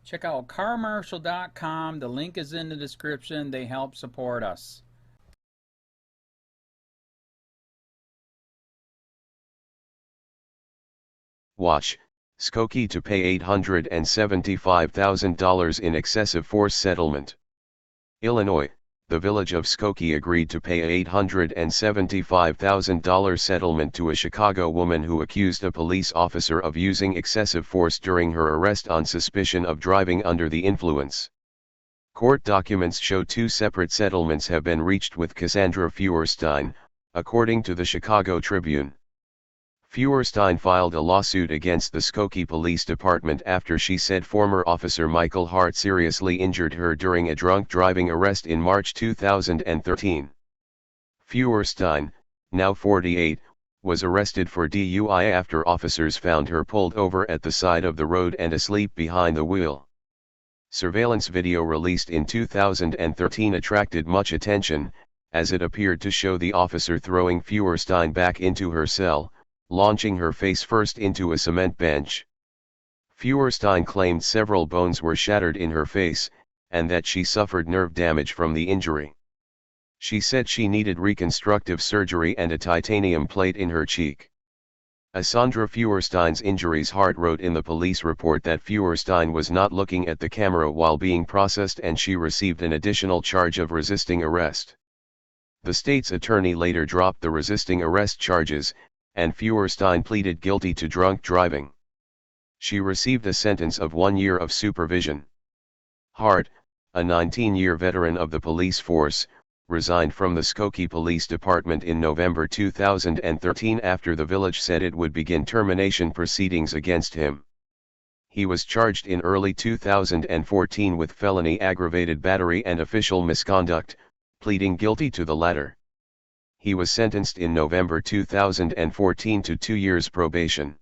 Check out carmarshal.com. The link is in the description. They help support us. Watch, Skokie to pay $875,000 in excessive force settlement. Illinois, the village of Skokie agreed to pay $875,000 settlement to a Chicago woman who accused a police officer of using excessive force during her arrest on suspicion of driving under the influence. Court documents show two separate settlements have been reached with Cassandra Feuerstein, according to the Chicago Tribune. Feuerstein filed a lawsuit against the Skokie Police Department after she said former officer Michael Hart seriously injured her during a drunk driving arrest in March 2013. Feuerstein, now 48, was arrested for DUI after officers found her pulled over at the side of the road and asleep behind the wheel. Surveillance video released in 2013 attracted much attention, as it appeared to show the officer throwing Feuerstein back into her cell, launching her face first into a cement bench. Feuerstein claimed several bones were shattered in her face, and that she suffered nerve damage from the injury. She said she needed reconstructive surgery and a titanium plate in her cheek. Cassandra Feuerstein's injuries. Hart wrote in the police report that Feuerstein was not looking at the camera while being processed and she received an additional charge of resisting arrest. The state's attorney later dropped the resisting arrest charges, and Feuerstein pleaded guilty to drunk driving. She received a sentence of 1 year of supervision. Hart, a 19-year veteran of the police force, resigned from the Skokie Police Department in November 2013 after the village said it would begin termination proceedings against him. He was charged in early 2014 with felony aggravated battery and official misconduct, pleading guilty to the latter. He was sentenced in November 2014 to 2 years probation.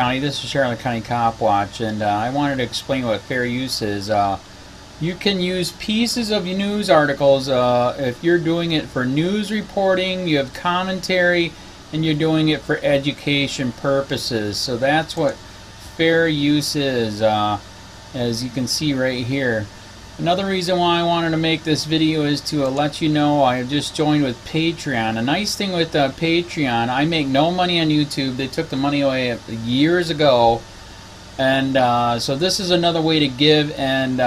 County. This is Charlotte County Cop Watch, and I wanted to explain what fair use is. You can use pieces of news articles if you're doing it for news reporting, you have commentary, and you're doing it for education purposes. So that's what fair use is, as you can see right here. Another reason why I wanted to make this video is to let you know I just joined with Patreon. A nice thing with Patreon, I make no money on YouTube. They took the money away years ago, and so this is another way to give, and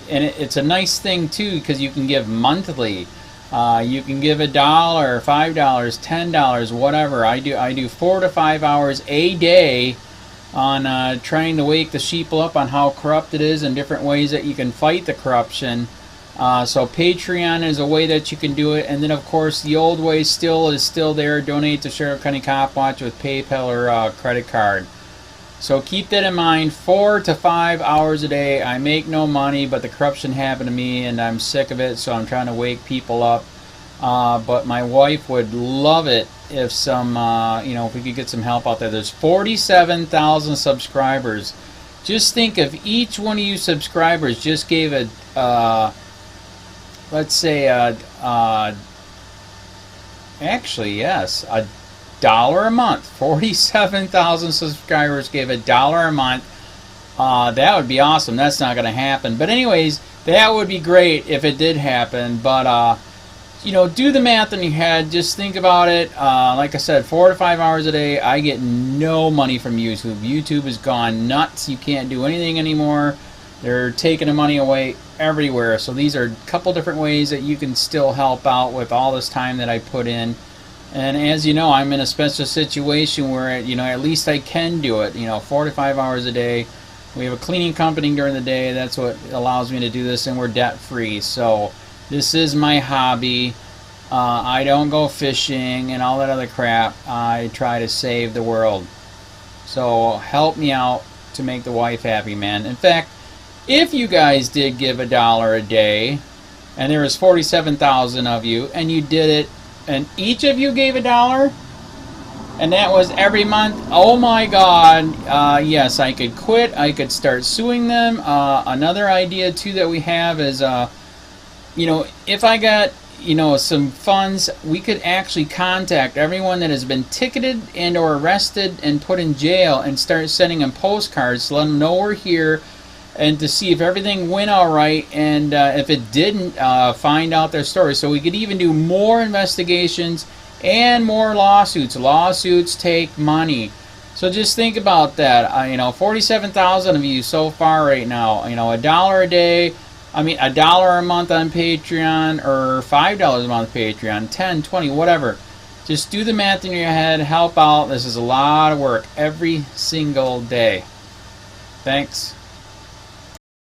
it's a nice thing too because you can give monthly. You can give $1, $5, $10, whatever. I do 4 to 5 hours a day on trying to wake the sheeple up on how corrupt it is and different ways that you can fight the corruption. So Patreon is a way that you can do it, and then of course the old way is still there. Donate to Charlotte County Cop Watch with PayPal or credit card. So keep that in mind. 4 to 5 hours a day. I make no money, but the corruption happened to me and I'm sick of it, so I'm trying to wake people up. But my wife would love it if if we could get some help out there. There's 47,000 subscribers. Just think if each one of you subscribers just gave let's say actually yes, $1 a month. 47,000 subscribers gave $1 a month. That would be awesome. That's not going to happen. But anyways, that would be great if it did happen. But do the math in your head. Just think about it. Like I said, 4 to 5 hours a day. I get no money from YouTube. YouTube has gone nuts. You can't do anything anymore. They're taking the money away everywhere. So these are a couple different ways that you can still help out with all this time that I put in. And as you know, I'm in a special situation where at least I can do it. 4 to 5 hours a day. We have a cleaning company during the day. That's what allows me to do this, and we're debt free. So this is my hobby. I don't go fishing and all that other crap. I try to save the world. So help me out to make the wife happy, man. In fact, if you guys did give $1 a day, and there was 47,000 of you, and you did it, and each of you gave $1, and that was every month, oh my God, yes, I could quit. I could start suing them. Another idea too that we have is if I got some funds, we could actually contact everyone that has been ticketed and or arrested and put in jail and start sending them postcards to let them know we're here, and to see if everything went all right, and if it didn't, find out their story. So we could even do more investigations and more lawsuits. Lawsuits take money. So just think about that. 47,000 of you so far right now. $1 a day. $1 a month on Patreon, or $5 a month Patreon, 10, 20, whatever. Just do the math in your head, help out. This is a lot of work every single day. Thanks.